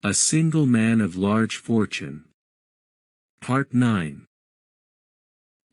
A single man of large fortune. Part 9.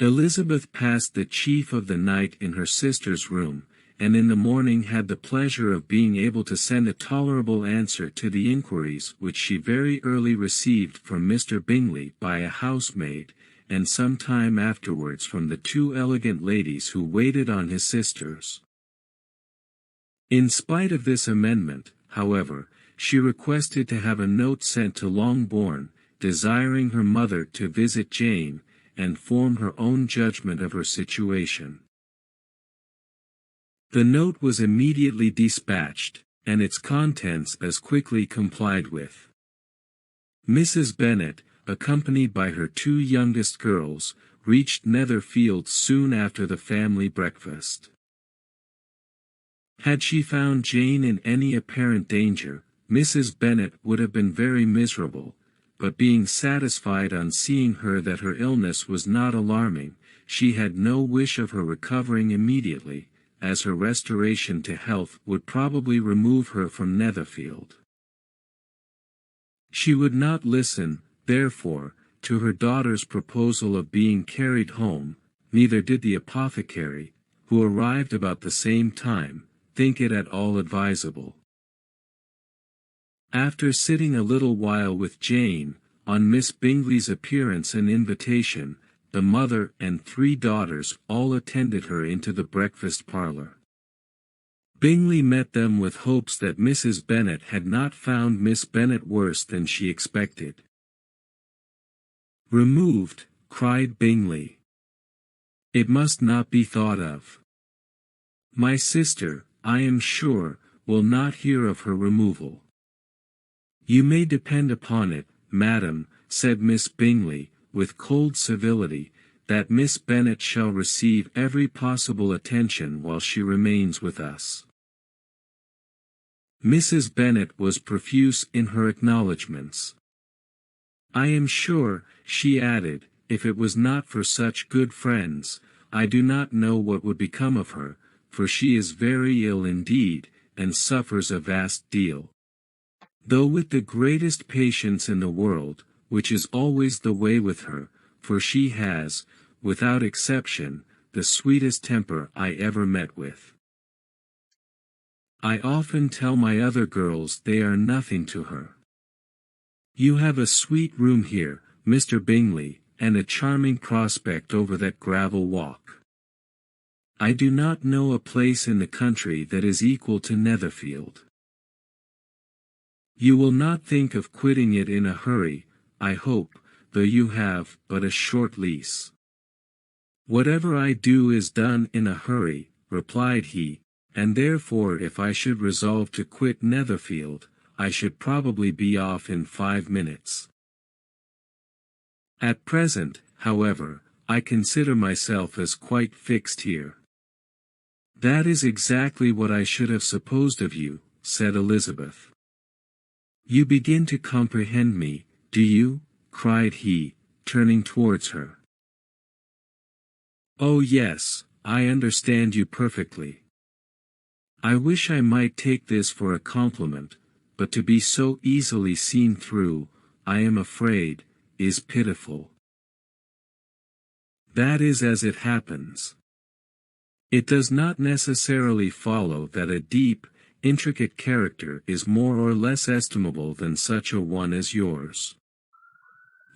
Elizabeth passed the chief of the night in her sister's room, and in the morning had the pleasure of being able to send a tolerable answer to the inquiries which she very early received from Mr. Bingley by a housemaid, and some time afterwards from the two elegant ladies who waited on his sisters. In spite of this amendment, however, she requested to have a note sent to Longbourn, desiring her mother to visit Jane, and form her own judgment of her situation. The note was immediately dispatched, and its contents as quickly complied with. Mrs. Bennet, accompanied by her two youngest girls, reached Netherfield soon after the family breakfast. Had she found Jane in any apparent danger, Mrs. Bennet would have been very miserable, but being satisfied on seeing her that her illness was not alarming, she had no wish of her recovering immediately, as her restoration to health would probably remove her from Netherfield. She would not listen, therefore, to her daughter's proposal of being carried home, neither did the apothecary, who arrived about the same time, think it at all advisable. After sitting a little while with Jane, on Miss Bingley's appearance and invitation, the mother and three daughters all attended her into the breakfast parlour. Bingley met them with hopes that Mrs. Bennet had not found Miss Bennet worse than she expected. "Removed," cried Bingley. "It must not be thought of. My sister, I am sure, will not hear of her removal." "You may depend upon it, madam," said Miss Bingley, with cold civility, "that Miss Bennet shall receive every possible attention while she remains with us." Mrs. Bennet was profuse in her acknowledgments. "I am sure," she added, "if it was not for such good friends, I do not know what would become of her, for she is very ill indeed, and suffers a vast deal. Though with the greatest patience in the world, which is always the way with her, for she has, without exception, the sweetest temper I ever met with. I often tell my other girls they are nothing to her. You have a sweet room here, Mr. Bingley, and a charming prospect over that gravel walk. I do not know a place in the country that is equal to Netherfield. You will not think of quitting it in a hurry, I hope, though you have but a short lease." "Whatever I do is done in a hurry," replied he, "and therefore if I should resolve to quit Netherfield, I should probably be off in 5 minutes. At present, however, I consider myself as quite fixed here." "That is exactly what I should have supposed of you," said Elizabeth. "You begin to comprehend me, do you?" cried he, turning towards her. "Oh yes, I understand you perfectly. I wish I might take this for a compliment, but to be so easily seen through, I am afraid, is pitiful. That is as it happens. It does not necessarily follow that a deep, intricate character is more or less estimable than such a one as yours."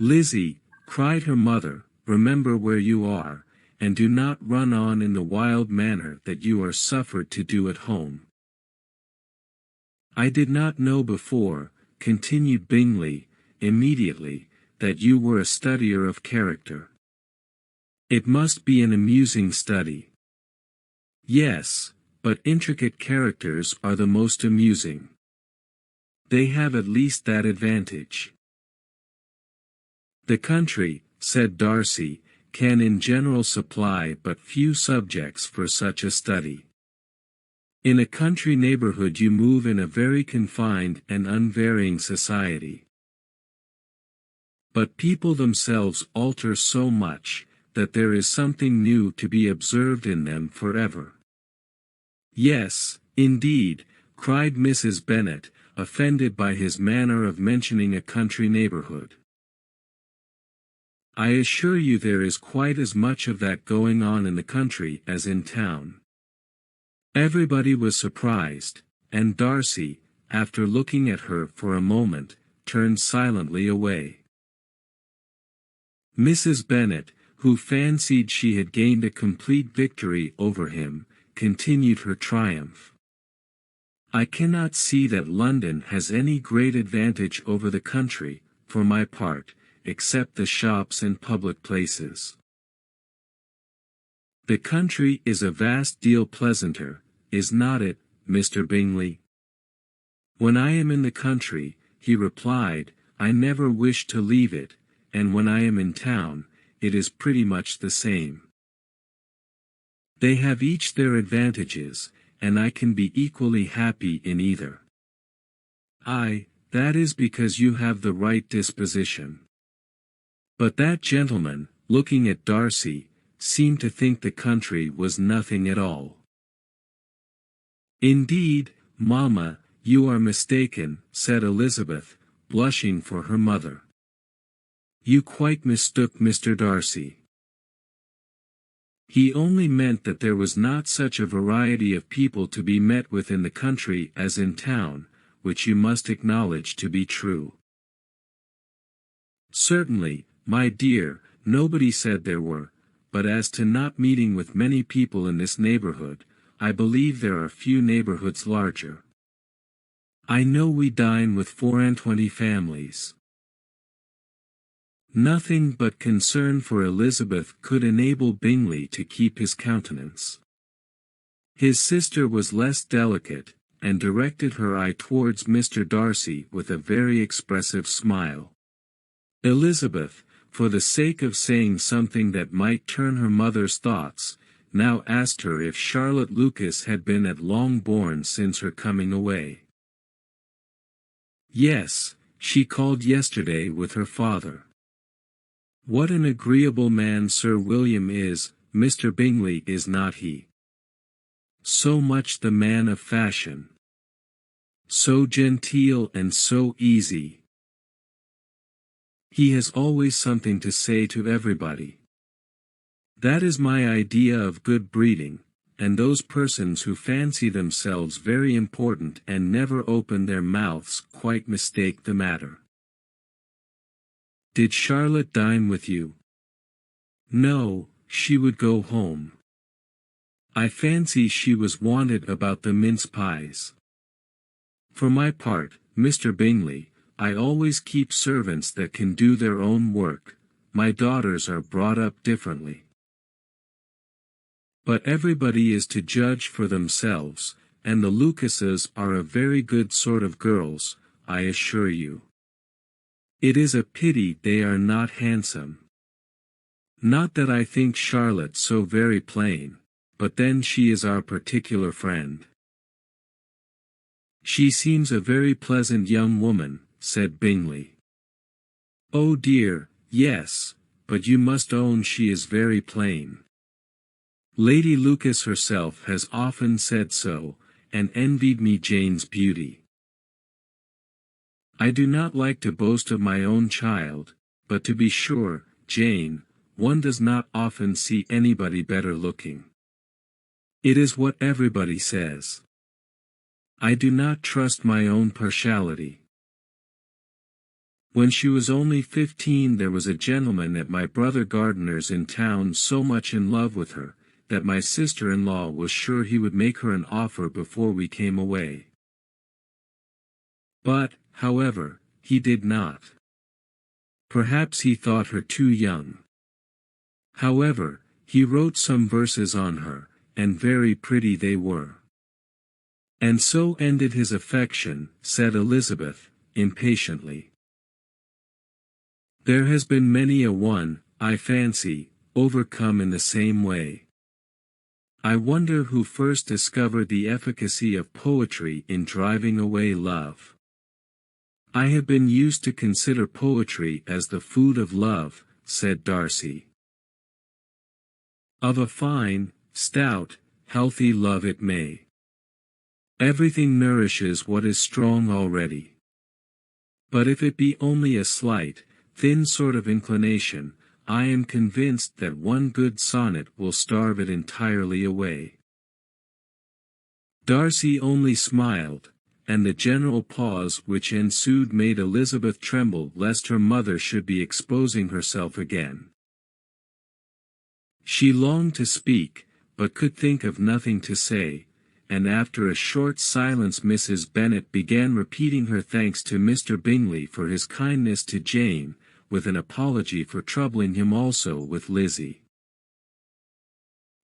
"Lizzie," cried her mother, "remember where you are, and do not run on in the wild manner that you are suffered to do at home." "I did not know before," continued Bingley, immediately, "that you were a studier of character. It must be an amusing study." "Yes, but intricate characters are the most amusing. They have at least that advantage." "The country," said Darcy, "can in general supply but few subjects for such a study. In a country neighborhood you move in a very confined and unvarying society. But people themselves alter so much, that there is something new to be observed in them forever." "Yes, indeed," cried Mrs. Bennet, offended by his manner of mentioning a country neighborhood. "I assure you there is quite as much of that going on in the country as in town." Everybody was surprised, and Darcy, after looking at her for a moment, turned silently away. Mrs. Bennet, who fancied she had gained a complete victory over him, continued her triumph. "I cannot see that London has any great advantage over the country, for my part, except the shops and public places. The country is a vast deal pleasanter, is not it, Mr. Bingley?" "When I am in the country," he replied, "I never wish to leave it, and when I am in town, it is pretty much the same. They have each their advantages, and I can be equally happy in either." "That is because you have the right disposition." But that gentleman, looking at Darcy, seemed to think the country was nothing at all. "Indeed, mamma, you are mistaken," said Elizabeth, blushing for her mother. "You quite mistook Mr. Darcy. He only meant that there was not such a variety of people to be met with in the country as in town, which you must acknowledge to be true." "Certainly, my dear, nobody said there were, but as to not meeting with many people in this neighborhood, I believe there are few neighborhoods larger. I know we dine with 24 families." Nothing but concern for Elizabeth could enable Bingley to keep his countenance. His sister was less delicate, and directed her eye towards Mr. Darcy with a very expressive smile. Elizabeth, for the sake of saying something that might turn her mother's thoughts, now asked her if Charlotte Lucas had been at Longbourn since her coming away. "Yes, she called yesterday with her father." "What an agreeable man Sir William is, Mr. Bingley, is not he? So much the man of fashion. So genteel and so easy. He has always something to say to everybody. That is my idea of good breeding, and those persons who fancy themselves very important and never open their mouths quite mistake the matter." "Did Charlotte dine with you?" "No, she would go home. I fancy she was wanted about the mince pies. For my part, Mr. Bingley, I always keep servants that can do their own work. My daughters are brought up differently. But everybody is to judge for themselves, and the Lucases are a very good sort of girls, I assure you. It is a pity they are not handsome. Not that I think Charlotte so very plain, but then she is our particular friend." "She seems a very pleasant young woman," said Bingley. "Oh dear, yes, but you must own she is very plain. Lady Lucas herself has often said so, and envied me Jane's beauty. I do not like to boast of my own child, but to be sure, Jane, one does not often see anybody better looking. It is what everybody says. I do not trust my own partiality. When she was only 15 there was a gentleman at my brother Gardiner's in town so much in love with her, that my sister-in-law was sure he would make her an offer before we came away. But, however, he did not. Perhaps he thought her too young. However, he wrote some verses on her, and very pretty they were. And so ended his affection," said Elizabeth, impatiently. "There has been many a one, I fancy, overcome in the same way. I wonder who first discovered the efficacy of poetry in driving away love. I have been used to consider poetry as the food of love," said Darcy. "Of a fine, stout, healthy love it may Everything nourishes what is strong already. But if it be only a slight, thin sort of inclination, I am convinced that one good sonnet will starve it entirely away. Darcy only smiled, and the general pause which ensued made Elizabeth tremble lest her mother should be exposing herself again. She longed to speak, but could think of nothing to say, and after a short silence Mrs. Bennet began repeating her thanks to Mr. Bingley for his kindness to Jane, with an apology for troubling him also with Lizzie.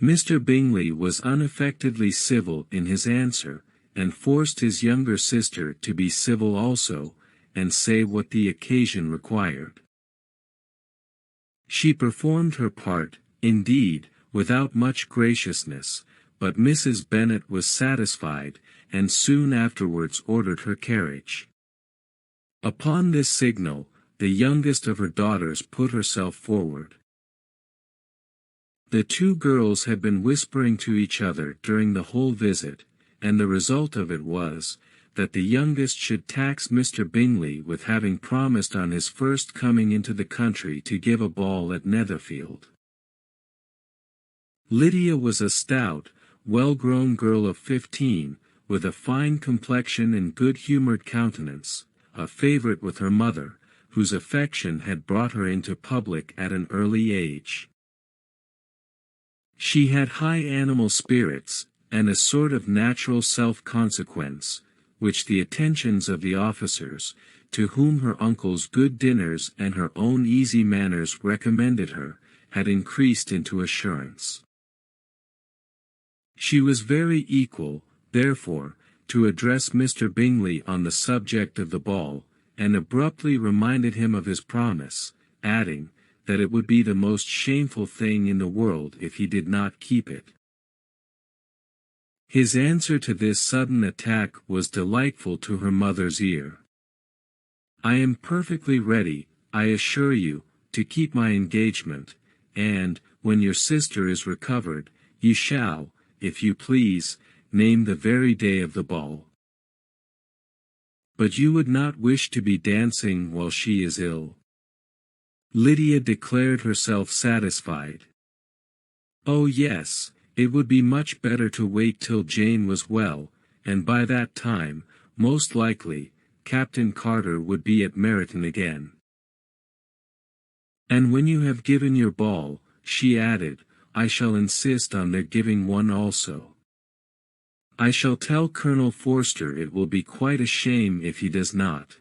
Mr. Bingley was unaffectedly civil in his answer, and forced his younger sister to be civil also, and say what the occasion required. She performed her part, indeed, without much graciousness, but Mrs. Bennet was satisfied, and soon afterwards ordered her carriage. Upon this signal, the youngest of her daughters put herself forward. The two girls had been whispering to each other during the whole visit, and the result of it was, that the youngest should tax Mr. Bingley with having promised on his first coming into the country to give a ball at Netherfield. Lydia was a stout, well-grown girl of 15, with a fine complexion and good-humoured countenance, a favourite with her mother, whose affection had brought her into public at an early age. She had high animal spirits, and a sort of natural self-consequence, which the attentions of the officers, to whom her uncle's good dinners and her own easy manners recommended her, had increased into assurance. She was very equal, therefore, to address Mr. Bingley on the subject of the ball, and abruptly reminded him of his promise, adding, that it would be the most shameful thing in the world if he did not keep it. His answer to this sudden attack was delightful to her mother's ear. "I am perfectly ready, I assure you, to keep my engagement, and, when your sister is recovered, you shall, if you please, name the very day of the ball. But you would not wish to be dancing while she is ill." Lydia declared herself satisfied. "Oh yes, it would be much better to wait till Jane was well, and by that time, most likely, Captain Carter would be at Meryton again. And when you have given your ball," she added, "I shall insist on their giving one also. I shall tell Colonel Forster it will be quite a shame if he does not."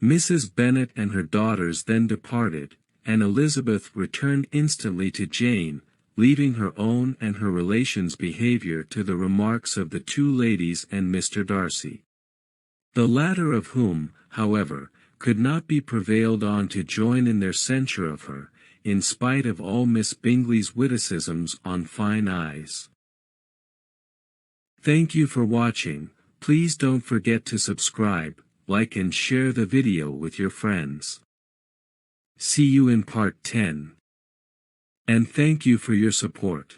Mrs. Bennet and her daughters then departed, and Elizabeth returned instantly to Jane, leaving her own and her relations' behaviour to the remarks of the two ladies and Mr. Darcy. The latter of whom, however, could not be prevailed on to join in their censure of her, in spite of all Miss Bingley's witticisms on fine eyes. Thank you for watching. Please don't forget to subscribe, like and share the video with your friends. See you in part 10. And thank you for your support.